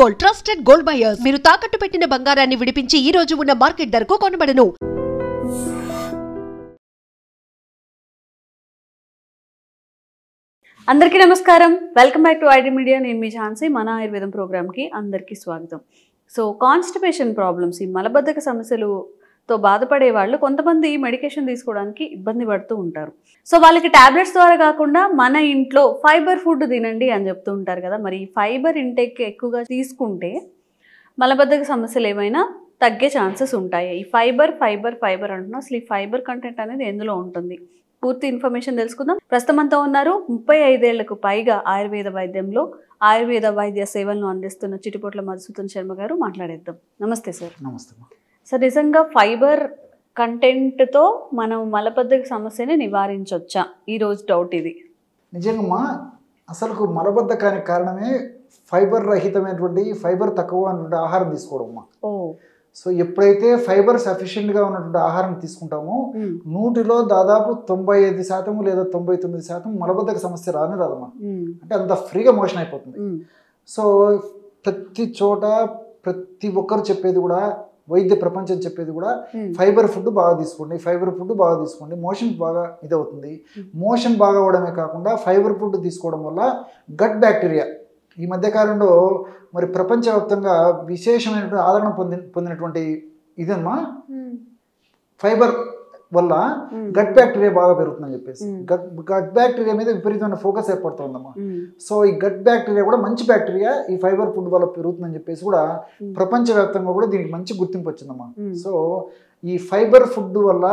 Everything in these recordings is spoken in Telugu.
Gold, trusted gold buyers. మీరు తాకట్టు పెట్టిన బంగారాన్ని విడిపించి ఈ రోజు ఉన్న మార్కెట్ ధరకు కొనబడను. అందరికీ నమస్కారం. Welcome back to ID media. నేను మీ ఝాన్సీ. మన ఆయుర్వేదం ప్రోగ్రామ్కి అందరికీ స్వాగతం. సో కాన్స్టిపేషన్ ప్రాబ్లమ్స్, ఈ మలబద్ధక సమస్యలతో బాధపడే వాళ్ళు కొంతమంది మెడికేషన్ తీసుకోవడానికి ఇబ్బంది పడుతూ ఉంటారు. సో వాళ్ళకి టాబ్లెట్స్ ద్వారా కాకుండా మన ఇంట్లో ఫైబర్ ఫుడ్ తినండి అని చెప్తూ ఉంటారు కదా. మరి ఫైబర్ ఇంటేక్ ఎక్కువగా తీసుకుంటే మలబద్ధక సమస్యలు ఏమైనా తగ్గే ఛాన్సెస్ ఉంటాయి. ఈ ఫైబర్ అంటున్నాం. అసలు ఈ ఫైబర్ కంటెంట్ అనేది ఎందులో ఉంటుంది, పూర్తి ఇన్ఫర్మేషన్ తెలుసుకుందాం. ప్రస్తుతం అంతా ఉన్నారు 35 ఏళ్లకు పైగా ఆయుర్వేద వైద్యంలో ఆయుర్వేద వైద్య సేవలను అందిస్తున్న చిటిపొట్ల మధుసూదన్ శర్మ గారు. మాట్లాడేద్దాం. నమస్తే సార్. నమస్తే. సార్, నిజంగా ఫైబర్ కంటెంట్తో మనం మలబద్ధక సమస్యని నివారించవచ్చా? ఈరోజు డౌట్ ఇది. నిజంగా అసలు మలబద్ధకానికి కారణమే ఫైబర్ రహితమైనటువంటి, ఫైబర్ తక్కువ ఉన్నటువంటి ఆహారం తీసుకోవడం అమ్మా. సో ఎప్పుడైతే ఫైబర్ సఫిషియెంట్గా ఉన్నటువంటి ఆహారం తీసుకుంటామో 100లో దాదాపు 95% లేదా 99% మలబద్ధక సమస్య రాదమ్మా. అంటే అంత ఫ్రీగా మోషన్ అయిపోతుంది. సో ప్రతి చోట ప్రతి ఒక్కరు చెప్పేది కూడా, వైద్య ప్రపంచం చెప్పేది కూడా ఫైబర్ ఫుడ్ బాగా తీసుకోండి, మోషన్ బాగా ఇదవుతుంది. మోషన్ బాగా అవడమే కాకుండా ఫైబర్ ఫుడ్ తీసుకోవడం వల్ల గట్ బ్యాక్టీరియా ఈ మధ్యకాలంలో మరి ప్రపంచవ్యాప్తంగా విశేషమైనటువంటి ఆదరణ పొందినటువంటి ఇదమ్మా. ఫైబర్ వల్ల గట్ బ్యాక్టీరియా బాగా పెరుగుతుందని చెప్పేసి గట్ బ్యాక్టీరియా మీద విపరీతమైన ఫోకస్ ఏర్పడుతుందమ్మా. సో ఈ గట్ బ్యాక్టీరియా కూడా మంచి బ్యాక్టీరియా ఈ ఫైబర్ ఫుడ్ వల్ల పెరుగుతుందని చెప్పేసి కూడా ప్రపంచవ్యాప్తంగా కూడా దీనికి మంచి గుర్తింపు వచ్చిందమ్మా. సో ఈ ఫైబర్ ఫుడ్ వల్ల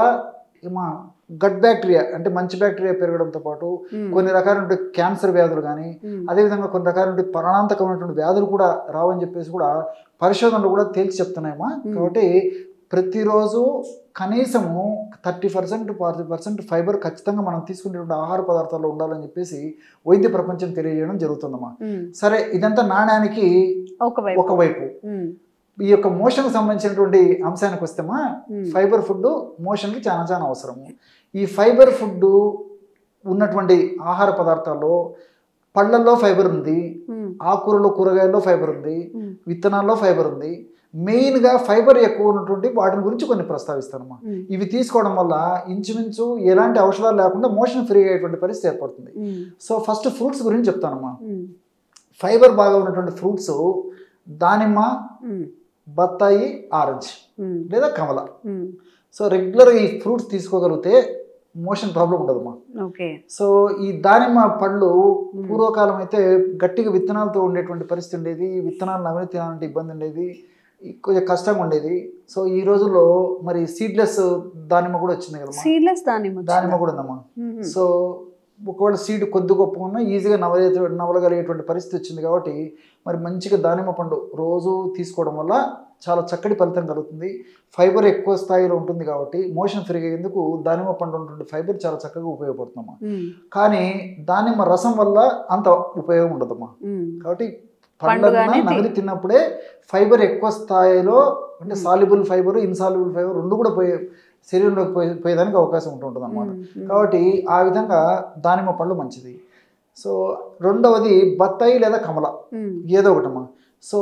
గట్ బ్యాక్టీరియా అంటే మంచి బ్యాక్టీరియా పెరగడంతో పాటు కొన్ని రకాలైన క్యాన్సర్ వ్యాధులు కానీ, అదేవిధంగా కొన్ని రకాలైన ప్రాణాంతకమైనటువంటి వ్యాధులు కూడా రావని చెప్పేసి కూడా పరిశోధనలు కూడా తేల్చి చెప్తున్నాయమ్మా. కాబట్టి ప్రతిరోజు కనీసము 30% 40% ఫైబర్ ఖచ్చితంగా మనం తీసుకునేటువంటి ఆహార పదార్థాల్లో ఉండాలని చెప్పేసి వైద్య ప్రపంచం తెలియజేయడం జరుగుతుందమ్మా. సరే, ఇదంతా నాణ్యానికి ఒకవైపు. ఈ యొక్క మోషన్కి సంబంధించినటువంటి అంశానికి వస్తేమా, ఫైబర్ ఫుడ్ మోషన్కి చాలా చాలా అవసరము. ఈ ఫైబర్ ఫుడ్ ఉన్నటువంటి ఆహార పదార్థాల్లో పళ్ళల్లో ఫైబర్ ఉంది, ఆకుకూరలో కూరగాయల్లో ఫైబర్ ఉంది, విత్తనాల్లో ఫైబర్ ఉంది. మెయిన్గా ఫైబర్ ఎక్కువ ఉన్నటువంటి వాటిని గురించి కొన్ని ప్రస్తావిస్తానమ్మా. ఇవి తీసుకోవడం వల్ల ఇంచుమించు ఎలాంటి ఔషధాలు లేకుండా మోషన్ ఫ్రీ అయ్యేటువంటి పరిస్థితి ఏర్పడుతుంది. సో ఫస్ట్ ఫ్రూట్స్ గురించి చెప్తానమ్మా. ఫైబర్ బాగా ఉన్నటువంటి ఫ్రూట్స్ దానిమ్మ, బత్తాయి, ఆరెంజ్ లేదా కమల. సో రెగ్యులర్గా ఈ ఫ్రూట్స్ తీసుకోగలిగితే మోషన్ ప్రాబ్లం ఉండదమ్మా. సో ఈ దానిమ్మ పళ్ళు పూర్వకాలం అయితే గట్టిగా విత్తనాలతో ఉండేటువంటి పరిస్థితి ఉండేది. విత్తనాలు నమిలి తినాలంటే ఇబ్బంది ఉండేది, కొంచెం కష్టంగా ఉండేది. సో ఈ రోజుల్లో మరి సీడ్లెస్ దానిమ్మ కూడా వచ్చింది కదమ్మా. సీడ్లెస్ దానిమ్మ కూడా ఉందమ్మా. సో ఒకవేళ సీడ్ కొద్ది గొప్ప ఉన్నా ఈజీగా నవలగలిగేటువంటి పరిస్థితి వచ్చింది. కాబట్టి మరి మంచిగా దానిమ్మ పండు రోజు తీసుకోవడం వల్ల చాలా చక్కటి ఫలితం కలుగుతుంది. ఫైబర్ ఎక్కువ స్థాయిలో ఉంటుంది కాబట్టి మోషన్ ఫ్రీగా అయ్యేందుకు దానిమ్మ పండు ఉన్నటువంటి ఫైబర్ చాలా చక్కగా ఉపయోగపడుతుందమ్మా. కానీ దానిమ్మ రసం వల్ల అంత ఉపయోగం ఉండదమ్మా. కాబట్టి పండ్లన్నా నమిలి తిన్నప్పుడే ఫైబర్ ఎక్కువ స్థాయిలో, అంటే సాల్యుబుల్ ఫైబర్, ఇన్సాల్యుబుల్ ఫైబర్ రెండు కూడా శరీరంలోకి పోయేదానికి అవకాశం ఉంటుంటుంది అన్నమాట. కాబట్టి ఆ విధంగా దానిమ్మ పళ్ళు మంచిది. సో రెండవది బత్తాయి లేదా కమల, ఏదో ఒకటమ్మా. సో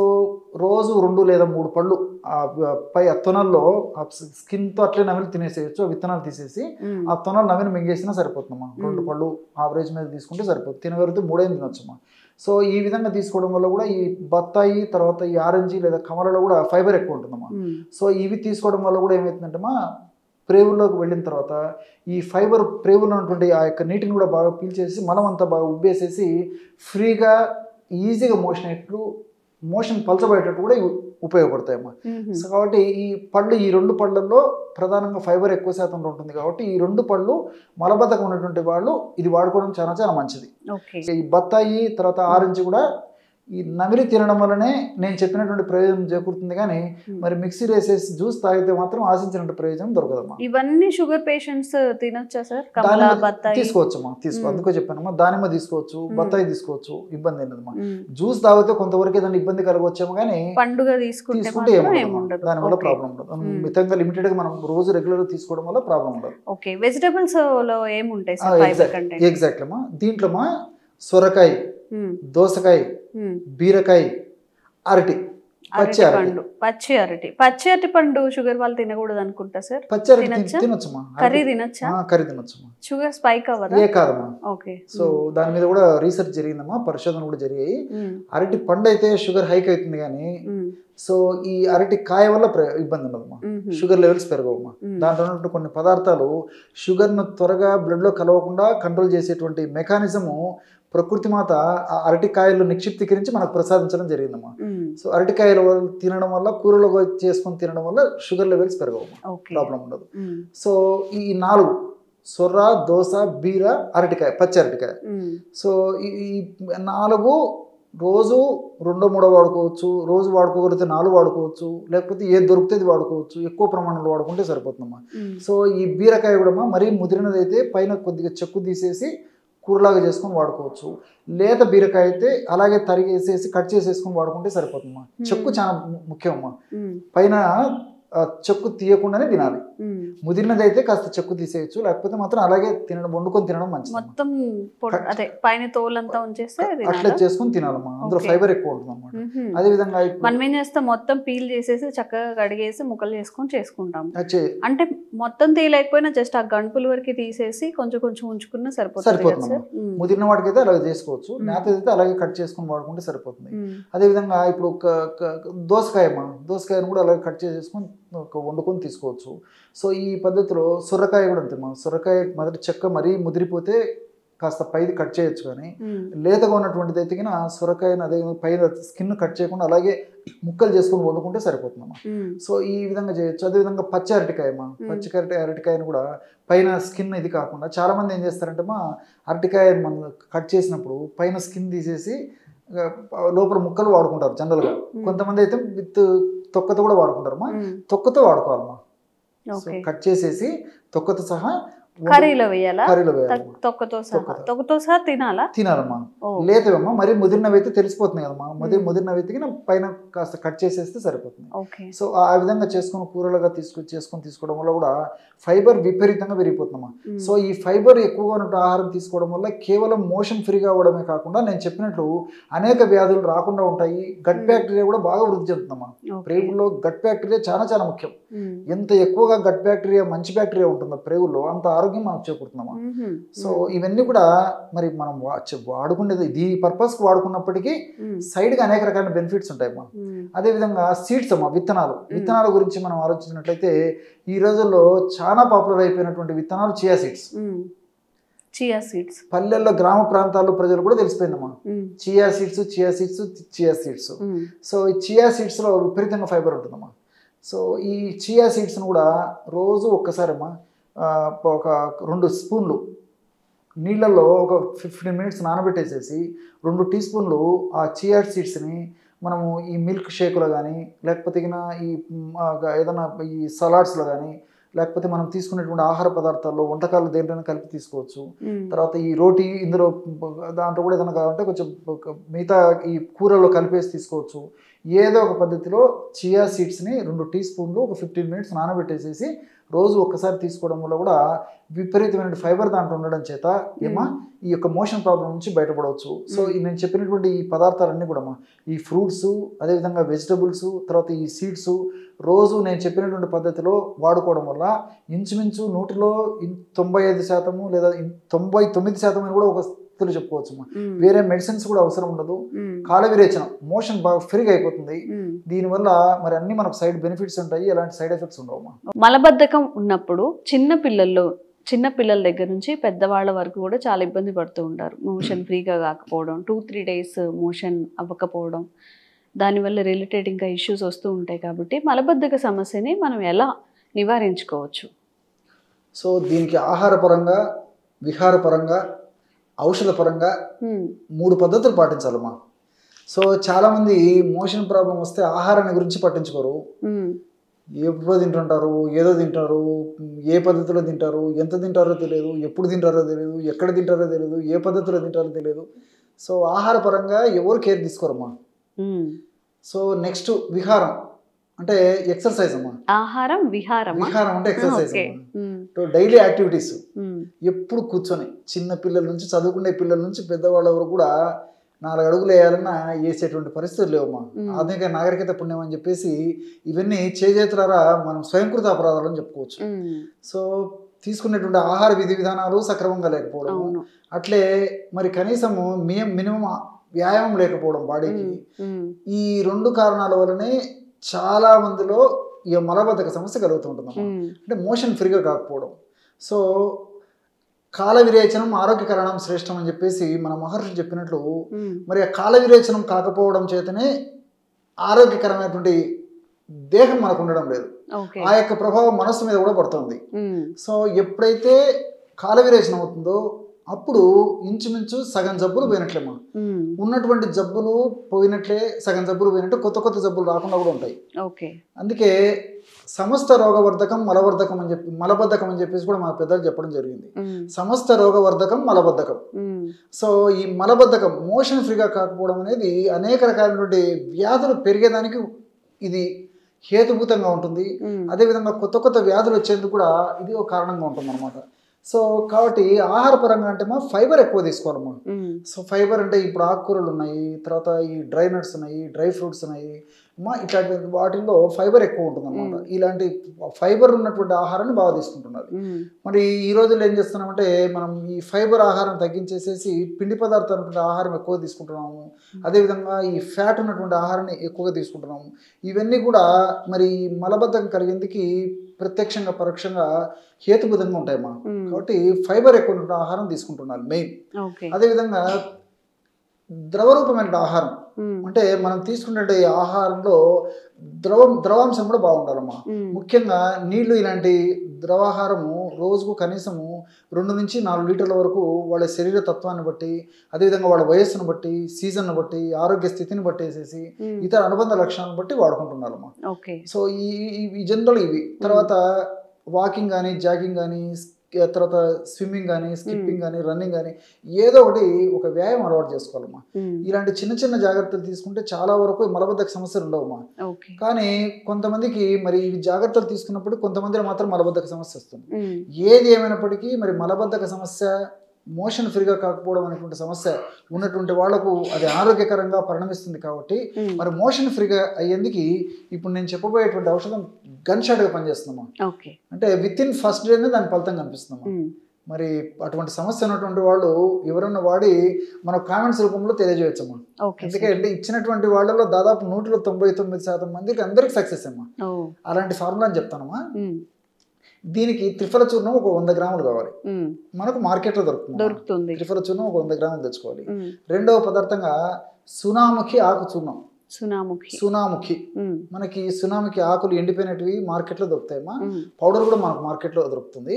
రోజు 2 లేదా 3 పళ్ళు పై ఆ తొనల్లో స్కిన్తో అట్లే నమిలి తినేసేయచ్చు. విత్తనాలు తీసేసి ఆ తొనలు నమిలి మింగేసినా సరిపోతుందమ్మా. 2 పళ్ళు ఆవరేజ్ మీద తీసుకుంటే సరిపోతుంది. తినగలిగితే 3 తినొచ్చమ్మా. సో ఈ విధంగా తీసుకోవడం వల్ల కూడా ఈ బత్తాయి, తర్వాత ఈ ఆరెంజ్ లేదా కమలలో కూడా ఫైబర్ ఎక్కువ ఉంటుందమ్మా. సో ఇవి తీసుకోవడం వల్ల కూడా ఏమవుతుందంటే ప్రేవుల్లోకి వెళ్ళిన తర్వాత ఈ ఫైబర్ ప్రేవుల్లో ఉన్నటువంటి ఆ యొక్క నీటిని కూడా బాగా పీల్చేసి మలం అంతా బాగా ఉబ్బేసేసి ఫ్రీగా ఈజీగా మోషన్ పలచబడేటట్టు కూడా ఉపయోగపడతాయమ్మా. సో కాబట్టి ఈ 2 పళ్ళల్లో ప్రధానంగా ఫైబర్ ఎక్కువ శాతంలో ఉంటుంది. కాబట్టి ఈ 2 పళ్ళు మలబద్ధకం ఉన్నటువంటి వాళ్ళు ఇది వాడుకోవడం చాలా చాలా మంచిది. ఈ బత్తాయి తర్వాత ఆరెంజ్ కూడా ఈ నమిలి తినడం వల్లనే నేను చెప్పినటువంటి ప్రయోజనం చేకూరుతుంది. కానీ మరి మిక్సీ వేసేసి జ్యూస్ తాగితే మాత్రం ఆశించినటువంటి ప్రయోజనం దొరకదమ్మా. ఇవన్నీ షుగర్ పేషెంట్స్ తినొచ్చా సార్? తీసుకోవచ్చమ్మా, అందుకో చెప్పానమ్మా. దానిమ్మ తీసుకోవచ్చు, బత్తాయి తీసుకోవచ్చు, ఇబ్బంది ఏంటమ్మా. జ్యూస్ తాగితే కొంతవరకు ఏదైనా ఇబ్బంది కలగవచ్చేమో, కానీ పండుగ తీసుకుంటే దానివల్ల ప్రాబ్లం ఉండదు. మితంగా లిమిటెడ్ గా మనం రోజు రెగ్యులర్ గా తీసుకోవడం వల్ల ప్రాబ్లం ఉండదు. ఓకే, వెజిటబుల్స్ లో ఏముంటాయి? ఎగ్జాక్ట్ అమ్మా. దీంట్లో సొరకాయ, దోసకాయ, బీరకాయ, అరటి, పచ్చి అరటి. పండు, పచ్చి అరటి పండు షుగర్ వాళ్ళు తినకూడదు అనుకుంటా సార్. పచ్చి అరటి తినొచ్చమ్మా, కర్రీ తినొచ్చా? కర్రీ తినొచ్చమ్మా, షుగర్ స్పైక్ అవ్వదా? ఏ కాదమ్మా. ఓకే. సో దాని మీద కూడా రీసెర్చ్ జరిగిందమ్మా, పరిశోధనలు కూడా జరిగాయి. అరటి పండు అయితే షుగర్ హైక్ అవుతుంది కానీ సో ఈ అరటి కాయ వల్ల ఇబ్బంది ఉండదమ్మా, షుగర్ లెవెల్స్ పెరగవమ్మా. దాంట్లో ఉన్నటువంటి కొన్ని పదార్థాలు షుగర్ను త్వరగా బ్లడ్లో కలవకుండా కంట్రోల్ చేసేటువంటి మెకానిజము ప్రకృతి మాత ఆ అరటికాయలు నిక్షిప్తీకరించి మనకు ప్రసాదించడం జరిగిందమ్మా. సో అరటికాయలు తినడం వల్ల, కూరలో చేసుకొని తినడం వల్ల షుగర్ లెవెల్స్ పెరగవమ్మా, ప్రాబ్లం ఉండదు. సో ఈ 4 సొర్ర, దోస, బీర, అరటికాయ, పచ్చి అరటికాయ. సో ఈ 4 రోజు 2-3 వాడుకోవచ్చు, రోజు వాడుకోగలిగితే 4 వాడుకోవచ్చు, లేకపోతే ఏది దొరికితే వాడుకోవచ్చు. ఎక్కువ ప్రమాణంలో వాడుకుంటే సరిపోతుందమ్మా. సో ఈ బీరకాయ కూడా మరీ ముదిరినది అయితే పైన కొద్దిగా చెక్కు తీసేసి కూరలాగా చేసుకొని వాడుకోవచ్చు. లేత బీరకాయ అయితే అలాగే తరిగేసేసి కట్ చేసేసుకొని వాడుకుంటే సరిపోతుందమ్మా. చెక్కు చాలా ముఖ్యమమ్మా, పైన చెక్కు తీయకుండానే తినాలి. ముదిరినది అయితే కాస్త చెక్కు తీసేయచ్చు, లేకపోతే మాత్రం అలాగే తినడం, వండుకొని తినడం మంచిది. మొత్తం అదే పైన తోలంతా ఉంచేస్తే అట్లా చేసుకొని తినాలమ్మా, అందులో ఫైబర్ ఎక్కువ ఉంటుంది అనమాట. అదే విధంగా మనం ఏం చేస్తాం, మొత్తం పీల్ చేసేసి చక్కగా కడిగేసి ముక్కలు చేసుకుంటాం. అంటే మొత్తం తీయలేకపోయినా జస్ట్ ఆ గంపుల వరకు తీసేసి కొంచెం కొంచెం ఉంచుకున్నా సరిపోతుంది. ముదిరిన వాటికి అయితే అలాగే చేసుకోవచ్చు, నేత అయితే అలాగే కట్ చేసుకుని వాడుకుంటే సరిపోతుంది. అదే విధంగా ఇప్పుడు దోసకాయను కూడా అలాగే కట్ చేసేసుకొని వండుకొని తీసుకోవచ్చు. సో ఈ పద్ధతిలో సొరకాయ కూడా అంతేమ్మా. సొరకాయ మొదటి చెక్క మరీ ముదిరిపోతే కాస్త పైది కట్ చేయొచ్చు, కానీ లేతగా ఉన్నటువంటిది అయితే సొరకాయను అదే పైన స్కిన్ కట్ చేయకుండా అలాగే ముక్కలు చేసుకొని వండుకుంటే సరిపోతుందమ్మా. సో ఈ విధంగా చేయొచ్చు. అదేవిధంగా పచ్చి అరటికాయమ్మా, అరటికాయను కూడా పైన స్కిన్ ఇది కాకుండా చాలా మంది ఏం చేస్తారంటే అరటికాయ మనం కట్ చేసినప్పుడు పైన స్కిన్ తీసేసి లోపల ముక్కలు వాడుకుంటారు జనరల్గా. కొంతమంది అయితే విత్ తొక్కతో కూడా వాడుకుంటారమ్మా. తొక్కతో వాడుకోవాలమ్మా. కట్ చేసేసి తొక్కతో సహా కర్రీలో వేయాలా? తొక్కతో సహా తినాలమ్మా. లేదమ్మా మరి ముదిరినవి అయితే తెలిసిపోతుంది కదమ్మా, ముదిరినవి పైన కాస్త కట్ చేసేస్తే సరిపోతుంది. సో ఆ విధంగా చేసుకుని కూరలుగా చేసుకొని తీసుకోవడం వల్ల కూడా ఫైబర్ విపరీతంగా పెరిగిపోతుందమ్మా. సో ఈ ఫైబర్ ఎక్కువగా ఉన్న ఆహారం తీసుకోవడం వల్ల కేవలం మోషన్ ఫ్రీగా అవ్వడమే కాకుండా నేను చెప్పినట్లు అనేక వ్యాధులు రాకుండా ఉంటాయి. గట్ బ్యాక్టీరియా కూడా బాగా వృద్ధి చెందుతుందమ్మా. ప్రేగుల్లో గట్ బ్యాక్టీరియా చాలా చాలా ముఖ్యం. ఎంత ఎక్కువగా గట్ బ్యాక్టీరియా, మంచి బ్యాక్టీరియా ఉంటుందో ప్రేగుల్లో అంత ఆరోగ్యం మనకు చేకూరుతున్నామా. సో ఇవన్నీ కూడా మరి మనం వాడుకునేది ఈ పర్పస్కి వాడుకున్నప్పటికీ సైడ్గా అనేక రకాల బెనిఫిట్స్ ఉంటాయమ్మా. అదేవిధంగా సీడ్స్ అమ్మా, విత్తనాల గురించి మనం ఆలోచించినట్లయితే ఈ రోజుల్లో చాలా పాపులర్ అయిపోయినటువంటి విత్తనాలు చియా సీడ్స్. పల్లెల్లో గ్రామ ప్రాంతాల్లో ప్రజలు కూడా తెలిసిపోయిందమ్మా చియా సీడ్స్. సో ఈ చియా సీడ్స్లో విపరీతంగా ఫైబర్ ఉంటుందమ్మా. సో ఈ చియా సీడ్స్ను కూడా రోజు ఒక్కసారమ్మా ఒక 2 స్పూన్లు నీళ్ళల్లో ఒక 15 మినిట్స్ నానబెట్టేసేసి 2 టీ స్పూన్లు ఆ చియా సీడ్స్ని మనము ఈ మిల్క్ షేక్లో కానీ లేకపోతే ఈ ఏదైనా ఈ సలాడ్స్లో కానీ లేకపోతే మనం తీసుకునేటువంటి ఆహార పదార్థాల్లో వంటకాలు దేంట్లోనే కలిపి తీసుకోవచ్చు. తర్వాత ఈ రోటీ ఇందులో దాంట్లో కూడా ఏదైనా కావాలంటే కొంచెం మిగతా ఈ కూరలో కలిపేసి తీసుకోవచ్చు. ఏదో ఒక పద్ధతిలో చియా సీడ్స్ని 2 టీ స్పూన్లు ఒక 15 మినిట్స్ నానబెట్టేసేసి రోజు ఒక్కసారి తీసుకోవడం వల్ల కూడా విపరీతమైన ఫైబర్ దాంట్లో ఉండడం చేత ఈ యొక్క మోషన్ ప్రాబ్లం నుంచి బయటపడవచ్చు. సో నేను చెప్పినటువంటి ఈ పదార్థాలన్నీ కూడా ఈ ఫ్రూట్స్, అదేవిధంగా వెజిటబుల్స్, తర్వాత ఈ సీడ్స్ రోజు నేను చెప్పినటువంటి పద్ధతిలో వాడుకోవడం వల్ల ఇంచుమించు 100లో 95% లేదా 99% అని కూడా ఒక చెప్పుకోవచ్చు. వేరే మెడిసిన్స్ కూడా అవసరం ఉండదు. కాల విరేచనం, మోషన్ బాగా ఫ్రీగా అయిపోతుంది. దీనివల్ల మరి అన్ని మనకు సైడ్ బెనిఫిట్స్ ఉంటాయి, ఎలాంటి సైడ్ ఎఫెక్ట్స్ ఉండవు. మలబద్ధకం ఉన్నప్పుడు చిన్న పిల్లల దగ్గర నుంచి పెద్దవాళ్ళ వరకు కూడా చాలా ఇబ్బంది పడుతూ ఉంటారు. మోషన్ ఫ్రీగా కాకపోవడం, 2-3 డేస్ మోషన్ అవ్వకపోవడం, దానివల్ల రిలేటెడ్ ఇంకా ఇష్యూస్ వస్తూ ఉంటాయి. కాబట్టి మలబద్ధక సమస్యని మనం ఎలా నివారించుకోవచ్చు? సో దీనికి ఆహారపరంగా, విహారపరంగా, ఔషధ పరంగా 3 పద్ధతులు పాటించాలమ్మా. సో చాలా మంది మోషన్ ప్రాబ్లం వస్తే ఆహారాన్ని గురించి పట్టించుకోరు. ఎప్పుడో తింటుంటారు, ఏదో తింటారు, ఏ పద్ధతిలో తింటారు, ఎంత తింటారో తెలియదు, ఎప్పుడు తింటారో తెలియదు, ఎక్కడ తింటారో తెలియదు, ఏ పద్ధతిలో తింటారో తెలియదు. సో ఆహార పరంగా ఎవరు కేర్ తీసుకోరమ్మా. సో నెక్స్ట్ విహారం అంటే ఎక్సర్సైజ్ అమ్మా. విహారం అంటే ఎక్సర్సైజ్ అమ్మా. డైలీ యాక్టివిటీస్ ఎప్పుడు కూర్చొని చిన్న పిల్లల నుంచి, చదువుకునే పిల్లల నుంచి పెద్దవాళ్ళ వరకు కూడా 4 అడుగులు వేయాలన్నా వేసేటువంటి పరిస్థితులు లేవమ్మా. ఆధునిక నాగరికత పుణ్యం అని చెప్పేసి ఇవన్నీ చేజేతులారా మనం స్వయంకృత అపరాధాలు అని చెప్పుకోవచ్చు. సో తీసుకునేటువంటి ఆహార విధి విధానాలు సక్రమంగా లేకపోవడం, అట్లే మరి కనీసము మినిమం వ్యాయామం లేకపోవడం బాడీకి, ఈ 2 కారణాల వల్లనే చాలా మందిలో ఈ మలబద్ధక సమస్య కలుగుతుంటుందమ్మా. అంటే మోషన్ ఫ్రీగా కాకపోవడం. సో కాల విరేచనం ఆరోగ్యకరణం శ్రేష్టం అని చెప్పేసి మన మహర్షులు చెప్పినట్లు, మరి ఆ కాల విరేచనం కాకపోవడం చేతనే ఆరోగ్యకరమైనటువంటి దేహం మనకు ఉండడం లేదు. ఆ యొక్క ప్రభావం మనస్సు మీద కూడా పడుతుంది. సో ఎప్పుడైతే కాల విరేచనం అవుతుందో అప్పుడు ఇంచుమించు సగం జబ్బులు పోయినట్లేమా. ఉన్నటువంటి జబ్బులు పోయినట్లే, సగం జబ్బులు పోయినట్టు కొత్త కొత్త జబ్బులు రాకుండా కూడా ఉంటాయి. అందుకే సమస్త రోగవర్ధకం మలవర్ధకం అని చెప్పి మలబద్ధకం అని చెప్పేసి కూడా మా పెద్దలు చెప్పడం జరిగింది. సమస్త రోగవర్ధకం మలబద్ధకం. సో ఈ మలబద్ధకం మోషన్ ఫ్రీగా కాకపోవడం అనేది అనేక రకాలైనటువంటి వ్యాధులు పెరిగేదానికి ఇది హేతుభూతంగా ఉంటుంది. అదేవిధంగా కొత్త కొత్త వ్యాధులు వచ్చేందుకు కూడా ఇది ఒక కారణంగా ఉంటుంది అన్నమాట. సో కాబట్టి ఆహార పరంగా అంటే ఫైబర్ ఎక్కువ తీసుకోవాలమ్మా. సో ఫైబర్ అంటే ఇప్పుడు ఆకుకూరలు ఉన్నాయి, తర్వాత ఈ డ్రై నట్స్ ఉన్నాయి, డ్రై ఫ్రూట్స్ ఉన్నాయి, ఇట్లాంటి వాటిల్లో ఫైబర్ ఎక్కువ ఉంటుంది అనమాట. ఇలాంటి ఫైబర్ ఉన్నటువంటి ఆహారాన్ని బాగా తీసుకుంటున్నారు. మరి ఈ రోజుల్లో ఏం చేస్తున్నామంటే మనం ఈ ఫైబర్ ఆహారం తగ్గించేసేసి పిండి పదార్థాలు ఆహారం ఎక్కువ తీసుకుంటున్నాము. అదేవిధంగా ఈ ఫ్యాట్ ఉన్నటువంటి ఆహారాన్ని ఎక్కువగా తీసుకుంటున్నాము. ఇవన్నీ కూడా మరి మలబద్ధకం కలిగేందుకు ప్రత్యక్షంగా పరోక్షంగా హేతుబద్ధంగా ఉంటాయమ్మా. కాబట్టి ఫైబర్ ఎక్కువ ఆహారం తీసుకుంటున్నారు మెయిన్. అదేవిధంగా ద్రవరూపమైన ఆహారం అంటే మనం తీసుకునే ఆహారంలో ద్రవాంశం కూడా బాగుండాలమ్మా. ముఖ్యంగా నీళ్లు ఇలాంటి ద్రవాహారము రోజుకు కనీసము 2 నుంచి 4 లీటర్ల వరకు వాళ్ళ శరీర తత్వాన్ని బట్టి, అదేవిధంగా వాళ్ళ వయస్సును బట్టి, సీజన్ బట్టి, ఆరోగ్య స్థితిని బట్టి వేసేసి ఇతర అనుబంధ లక్షణాలను బట్టి వాడుకుంటున్నారమ్మా. సో ఈ జనరల్ ఇవి. తర్వాత వాకింగ్ కానీ, జాగింగ్ కానీ, తర్వాత స్విమ్మింగ్ కానీ, స్కిప్పింగ్ కానీ, రన్నింగ్ కానీ ఏదో ఒకటి ఒక వ్యాయామం అలవాటు చేసుకోవాలమ్మా. ఇలాంటి చిన్న చిన్న జాగ్రత్తలు తీసుకుంటే చాలా వరకు మలబద్ధక సమస్యలు ఉండవమ్మా. కానీ కొంతమందికి మరి ఈ జాగ్రత్తలు తీసుకున్నప్పుడు కొంతమందిలో మాత్రం మలబద్ధక సమస్య వస్తుంది. ఏది ఏమైనప్పటికీ మరి మలబద్ధక సమస్య, మోషన్ ఫ్రీగా కాకపోవడం అనేటువంటి సమస్య ఉన్నటువంటి వాళ్లకు అది ఆరోగ్యకరంగా పరిణమిస్తుంది. కాబట్టి మరి మోషన్ ఫ్రీగా అయ్యేందుకు ఇప్పుడు నేను చెప్పబోయేటువంటి ఔషధం గన్ షాట్గా పనిచేస్తుందమ్మా. అంటే విత్ ఇన్ ఫస్ట్ డేనే దాని ఫలితం కనిపిస్తుందమ్మా. మరి అటువంటి సమస్య ఉన్నటువంటి వాళ్ళు ఎవరన్నా వాడి మన కామెంట్స్ రూపంలో తెలియజేయచ్చమ్మా. ఎందుకంటే ఇచ్చినటువంటి వాళ్ళలో దాదాపు 199% మందికి అందరికి సక్సెస్ అమ్మా. అలాంటి ఫార్ములా అని చెప్తానమ్మా. దీనికి త్రిఫల చూర్ణం ఒక 100 గ్రాములు కావాలి. మనకు మార్కెట్లో దొరుకుతుంది. త్రిఫల చూర్ణం ఒక 100 గ్రాములు తెచ్చుకోవాలి. రెండవ పదార్థంగా సునాముఖి ఆకు చూర్ణం. సునాముఖి మనకి సునాముఖి ఆకులు ఎండిపోయినవి మార్కెట్లో దొరుకుతాయమ్మా. పౌడర్ కూడా మనకు మార్కెట్లో దొరుకుతుంది.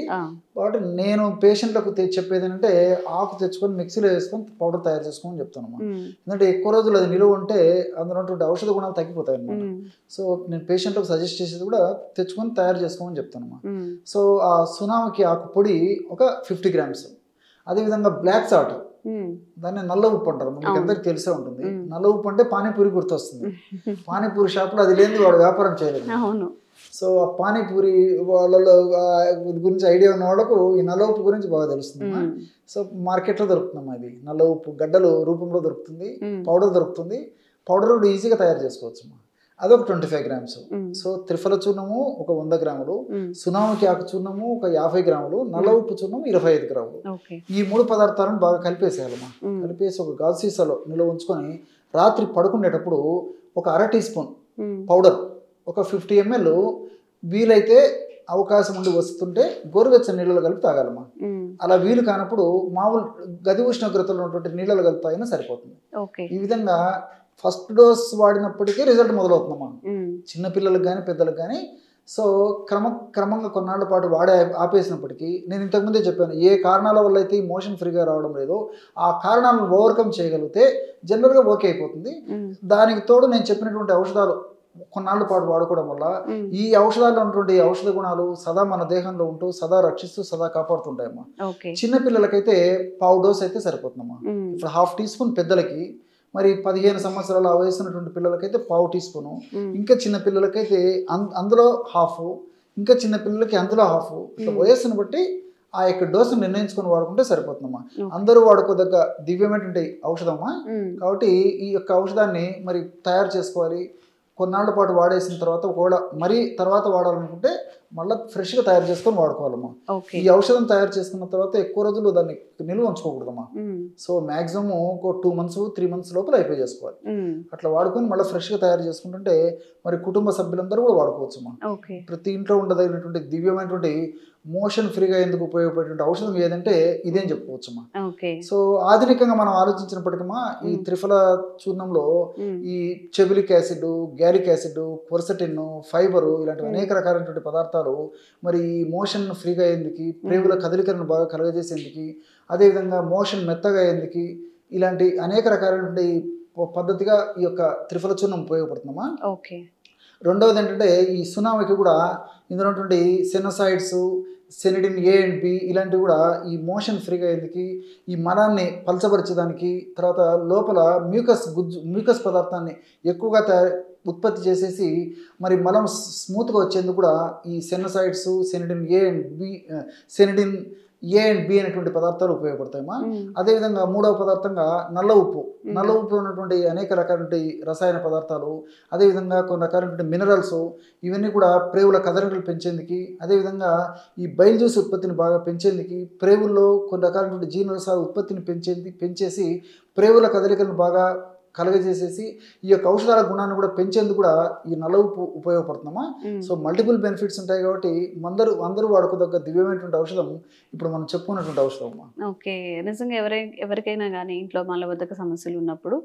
కాబట్టి నేను పేషెంట్లకు చెప్పేది ఏంటంటే ఆకు తెచ్చుకొని మిక్సీలో వేసుకొని పౌడర్ తయారు చేసుకోమని చెప్తానమ్మా. ఎందుకంటే ఎక్కువ రోజులు అది నిలువ ఉంటే అందులో ఉన్నటువంటి ఔషధ గుణాలు తగ్గిపోతాయి అన్నమాట. సో నేను పేషెంట్లకు సజెస్ట్ చేసేది కూడా తెచ్చుకొని తయారు చేసుకోమని చెప్తానమ్మా. సో ఆ సునాముఖి ఆకు పొడి ఒక 50 గ్రామ్స్. అదేవిధంగా బ్లాక్ సాల్ట్, దాన్ని నల్ల ఉప్పు అంటారు, మీకు అందరికి తెలిసే ఉంటుంది. నల్ల ఉప్పు అంటే పానీపూరి గుర్తొస్తుంది. పానీపూరి షాప్లో అది లేని వాడు వ్యాపారం చేయలేదు. సో ఆ పానీపూరి వాళ్ళలో గురించి ఐడియా ఉన్న వాళ్ళకు ఈ నల్ల ఉప్పు గురించి బాగా తెలుస్తుంది. సో మార్కెట్లో దొరుకుతుందమ్మా. ఇది నల్ల ఉప్పు గడ్డలు రూపంలో దొరుకుతుంది, పౌడర్ దొరుకుతుంది. పౌడర్ కూడా ఈజీగా తయారు చేసుకోవచ్చు. అదొక 25 గ్రామ్స్. సో త్రిఫల చూర్ణము ఒక 100 గ్రాములు, సునాముఖి ఆకు చూర్ణము ఒక 50 గ్రాములు, నల్ల ఉప్పు చూర్ణము 25 గ్రాములు. ఈ 3 పదార్థాలను బాగా కలిపేసేయాలమ్మా. కలిపేసి ఒక గాజు సీసాలో నిల్వ ఉంచుకొని రాత్రి పడుకునేటప్పుడు ఒక 1/2 టీ స్పూన్ పౌడర్, ఒక 50 ml వీలైతే అవకాశం ఉండి వస్తుంటే గోరువెచ్చని నీళ్ళలో కలిపి తాగాలమ్మా. అలా వీలు కానప్పుడు మామూలు గది ఉష్ణోగ్రతలో ఉన్నటువంటి నీళ్ళలో కలిపి తాగినా సరిపోతుంది. ఈ విధంగా ఫస్ట్ డోస్ వాడినప్పటికీ రిజల్ట్ మొదలవుతుందమ్మా. చిన్నపిల్లలకు కానీ పెద్దలకు కానీ. సో క్రమంగా కొన్నాళ్ళ పాటు వాడే ఆపేసినప్పటికీ నేను ఇంతకుముందే చెప్పాను, ఏ కారణాల వల్ల అయితే ఈ మోషన్ ఫ్రీగా రావడం లేదో ఆ కారణాలను ఓవర్కమ్ చేయగలిగితే జనరల్గా ఓకే అయిపోతుంది. దానికి తోడు నేను చెప్పినటువంటి ఔషధాలు కొన్నాళ్ళ పాటు వాడుకోవడం వల్ల ఈ ఔషధాల్లో ఉన్నటువంటి ఔషధ గుణాలు సదా మన దేహంలో ఉంటూ సదా రక్షిస్తూ సదా కాపాడుతుంటాయమ్మా. చిన్నపిల్లలకైతే 1/2 డోస్ అయితే సరిపోతుందమ్మా. ఇప్పుడు 1/2 టీ స్పూన్ పెద్దలకి, మరి 15 సంవత్సరాల వయసున్నటువంటి పిల్లలకైతే 1/2 టీ స్పూను, ఇంకా చిన్న పిల్లలకైతే అందులో 1/2, ఇంకా చిన్న పిల్లలకి అందులో 1/2. ఇట్లా వయస్సును బట్టి ఆ యొక్క డోసు నిర్ణయించుకొని వాడుకుంటే సరిపోతుందమ్మా. అందరూ వాడుకోదగ్గ దివ్యమైనటువంటి ఔషధమ్మా. కాబట్టి ఈ యొక్క ఔషధాన్ని మరి తయారు చేసుకోవాలి. కొన్నాళ్ళ పాటు వాడేసిన తర్వాత ఒకవేళ మరీ తర్వాత వాడాలనుకుంటే మళ్ళీ ఫ్రెష్గా తయారు చేసుకొని వాడుకోవాలమ్మా. ఈ ఔషధం తయారు చేసుకున్న తర్వాత ఎక్కువ రోజులు దాన్ని నిల్వ ఉంచుకోకూడదమ్మా. సో మ్యాక్సిమం ఒక 2 months 3 months లోపల అయిపోయి చేసుకోవాలి. అట్లా వాడుకొని మళ్ళీ ఫ్రెష్గా తయారు చేసుకుంటుంటే మరి కుటుంబ సభ్యులందరూ కూడా వాడుకోవచ్చమ్మా. ప్రతి ఇంట్లో ఉండదగినటువంటి దివ్యమైనటువంటి మోషన్ ఫ్రీగా ఎందుకు ఉపయోగపడేటువంటి ఔషధం ఏదంటే ఇదేం చెప్పుకోవచ్చమ్మా. సో ఆధునికంగా మనం ఆలోచించినప్పటికమ్మా ఈ త్రిఫల చూర్ణంలో ఈ చెబిలిక్ యాసిడ్, గ్యాలిక్ యాసిడ్, క్వర్సటిన్, ఫైబరు ఇలాంటి అనేక రకాలైనటువంటి పదార్థాలు మరి మోషన్ ఫ్రీగా అయ్యేందుకు, ప్రేగుల కదలికలను బాగా కలగజేసేందుకు, అదేవిధంగా మోషన్ మెత్తగా అయ్యేందుకు ఇలాంటి అనేక రకాలైనటువంటి పద్ధతిగా ఈ యొక్క త్రిఫల చూర్ణం ఉపయోగపడుతుందమ్మా. రెండవది ఏంటంటే ఈ సునామికి కూడా ఇందులో ఉన్నటువంటి సెనోసైడ్స్, సెనిడిన్ A and B ఇలాంటివి కూడా ఈ మోషన్ ఫ్రీగా అయ్యేందుకు, ఈ మలాన్ని పలచబరిచేదానికి, తర్వాత లోపల మ్యూకస్ పదార్థాన్ని ఎక్కువగా ఉత్పత్తి చేసేసి మరి మలం స్మూత్గా వచ్చేందుకు కూడా ఈ సెనోసైడ్స్, సెనిడిన్ A and B అనేటువంటి పదార్థాలు ఉపయోగపడతాయమ్మా. అదేవిధంగా మూడవ పదార్థంగా నల్ల ఉప్పు ఉన్నటువంటి అనేక రకాలైన రసాయన పదార్థాలు, అదేవిధంగా కొన్ని రకాలైనటువంటి మినరల్స్ ఇవన్నీ కూడా ప్రేగుల కదలికలు పెంచేందుకు, అదేవిధంగా ఈ బైల్ జ్యూస్ ఉత్పత్తిని బాగా పెంచేందుకు, ప్రేగుల్లో కొన్ని రకాలైనటువంటి జీర్ణరసాల ఉత్పత్తిని పెంచేసి ప్రేగుల కదలికలను బాగా కలగజేసేసి ఈ యొక్క ఔషధాల గుణాన్ని కూడా పెంచేందుకు కూడా ఈ నల్ల ఉప్పు ఉపయోగపడుతుందమ్మా. సో మల్టిపుల్ బెనిఫిట్స్ ఉంటాయి కాబట్టి అందరూ వాడుకోదగ్గ దివ్యమైనటువంటి ఔషధం ఇప్పుడు మనం చెప్పుకున్నటువంటి ఔషధం అమ్మా. ఓకే, నిజంగా ఎవరికైనా కానీ ఇంట్లో మలబద్ధక సమస్యలు ఉన్నప్పుడు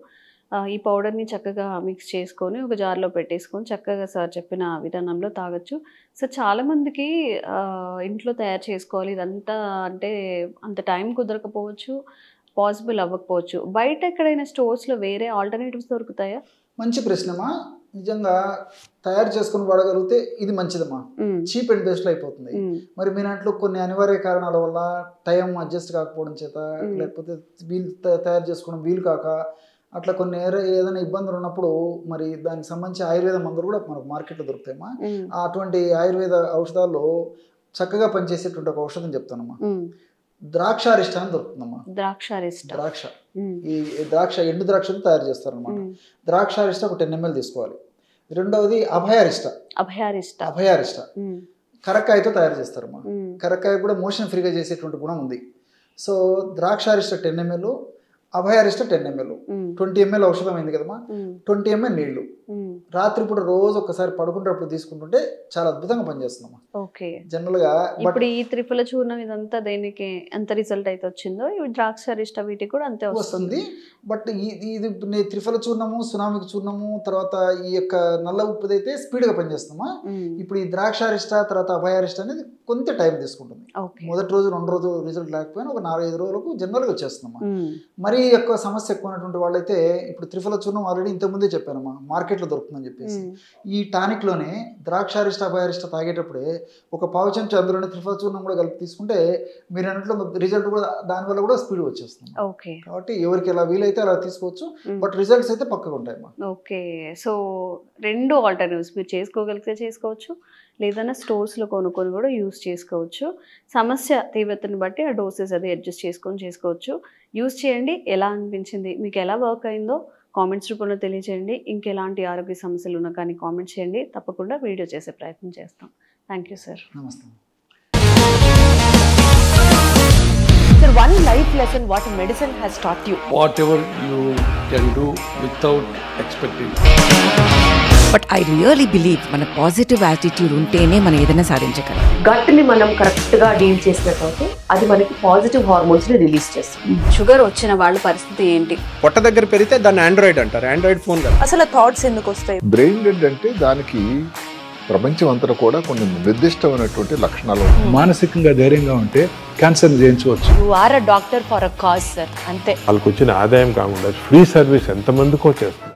ఈ పౌడర్ని చక్కగా మిక్స్ చేసుకొని ఒక జార్లో పెట్టేసుకొని చక్కగా సార్ చెప్పిన విధానంలో తాగొచ్చు. సో చాలామందికి ఇంట్లో తయారు చేసుకోవాలి ఇదంతా అంటే అంత టైం కుదరకపోవచ్చు, పాసిబుల్ అవ్వకపోవచ్చు. బయట ఎక్కడైనా స్టోర్స్లో వేరే ఆల్టర్నేటివ్స్ దొరుకుతాయా? మంచి ప్రశ్నమా. నిజంగా తయారు చేసుకుని వాడగలిగితే ఇది మంచిదమ్మా. చీప్ అండ్ బెస్ట్లో అయిపోతుంది. మరి మీ దాంట్లో కొన్ని అనివార్య కారణాల వల్ల టైం అడ్జస్ట్ కాకపోవడం చేత, లేకపోతే తయారు చేసుకోవడం వీలు కాక అట్లా కొన్ని ఏదైనా ఇబ్బందులు ఉన్నప్పుడు మరి దానికి సంబంధించి ఆయుర్వేద మందులు కూడా మనకు మార్కెట్లో దొరుకుతాయమ్మా. అటువంటి ఆయుర్వేద ఔషధాల్లో చక్కగా పనిచేసేటువంటి ఒక ఔషధం చెప్తానమ్మా. ద్రాక్షారిష్ట అని దొరుకుతుందమ్మా. ద్రాక్ష ఈ ద్రాక్ష ఎండు ద్రాక్షలు తయారు చేస్తారనమాట. ద్రాక్షారిష్ట ఒక 10 ml తీసుకోవాలి. రెండవది అభయారిష్ట కరక్కాయతో తయారు చేస్తారమ్మా. కరక్కాయ కూడా మోషన్ ఫ్రీగా చేసేటువంటి గుణం ఉంది. So Draksharishta 10 ml, Abhayarishta 10 ml, 20 ml ఔషధం అయింది కదమ్మా. 20 ml నీళ్లు రాత్రిపూట రోజు ఒక్కసారి పడుకునేటప్పుడు తీసుకుంటుంటే చాలా అద్భుతంగా పనిచేస్తుందమ్మా. జనరల్ గా ఇప్పుడు ఈ త్రిఫల చూర్ణం ఇదంతా దేనికి ఎంత రిజల్ట్ అయితే వచ్చిందో ఈ ద్రాక్షారిష్ట వీటికి కూడా అంతే వస్తుంది. బట్ ఇది త్రిఫల చూర్ణము, సునామికి చూర్ణము, తర్వాత ఈ యొక్క నల్ల ఉప్పు అయితే స్పీడ్ గా పనిచేస్తుందమ్మా. ఇప్పుడు ఈ ద్రాక్షారిష్ట తర్వాత అభయారిష్ట అనేది కొంత టైం తీసుకుంటుంది. మొదటి రోజు 2 రోజులు రిజల్ట్ లేకపోయినా ఒక 4-5 రోజులకు జనరల్ గా వచ్చేస్తుందమ్మా. మరి ఎక్కువ సమస్య ఎక్కువ ఉన్నటువంటి వాళ్ళైతే ఇప్పుడు త్రిఫల చూర్ణం ఆల్రెడీ ఇంతకుముందే చెప్పానమ్మా మార్కెట్లో దొరుకుతుందని చెప్పేసి. ఈ టానిక్ లోనే ద్రాక్షారిష్ట అభయారిష్ట తాగేటప్పుడే ఒక పావు చెంచా అందులోనే త్రిఫల చూర్ణం కూడా కలిపి తీసుకుంటే మీరు అన్నట్లు రిజల్ట్ కూడా దానివల్ల కూడా స్పీడ్ వచ్చేస్తుంది. కాబట్టి ఎవరికి ఎలా వీలైతే అలా తీసుకోవచ్చు, బట్ రిజల్ట్స్ అయితే పక్కగా ఉంటాయమ్మా. ఓకే, సో 2 ఆల్టర్నేటివ్స్ మీరు చేసుకోగలిగితే చేసుకోవచ్చు, లేదన్నా స్టోర్స్లో కొనుక్కొని కూడా యూస్ చేసుకోవచ్చు. సమస్య తీవ్రతను బట్టి ఆ డోసెస్ అది అడ్జస్ట్ చేసుకోవచ్చు. యూస్ చేయండి. ఎలా అనిపించింది, మీకు ఎలా వర్క్ అయిందో కామెంట్స్ రూపంలో తెలియజేయండి. ఇంకెలాంటి ఆరోగ్య సమస్యలు ఉన్నా కానీ కామెంట్ చేయండి. తప్పకుండా వీడియో చేసే ప్రయత్నం చేస్తాం. Thank you sir. నమస్తే. Sir, one life lesson what medicine has taught you. Whatever you can do without expecting. But I really believe మన పాజిటివ్ యాటిట్యూడ్ ఉంటేనే మనం ఏదైనా సాధించగలం. గట్ ని మనం కరెక్ట్ గా డీల్ చేసినట్లయితే అది మనకి పాజిటివ్ హార్మోన్స్ ని రిలీజ్ చేస్తుంది. షుగర్ వచ్చిన వాళ్ళ పరిస్థితి ఏంటి? పొట్ట దగ్గర పెరిగితే దాన్ని ఆండ్రాయిడ్ అంటారు. ఆండ్రాయిడ్ ఫోన్ కదా. అసలు థాట్స్ ఎందుకు వస్తాయి? బ్రెయిన్ డెడ్ అంటే దానికి ప్రపంచం అంతా కూడా కొన్ని నిర్దిష్టమైనటువంటి లక్షణాలు. మానసికంగా ధైర్యంగా ఉంటే క్యాన్సర్ జయించవచ్చు. You are a doctor for a cause sir, అంతే. వాళ్ళకి వచ్చిన ఆదాయం కాకుండా ఫ్రీ సర్వీస్ ఎంతమందికో చేస్తారు.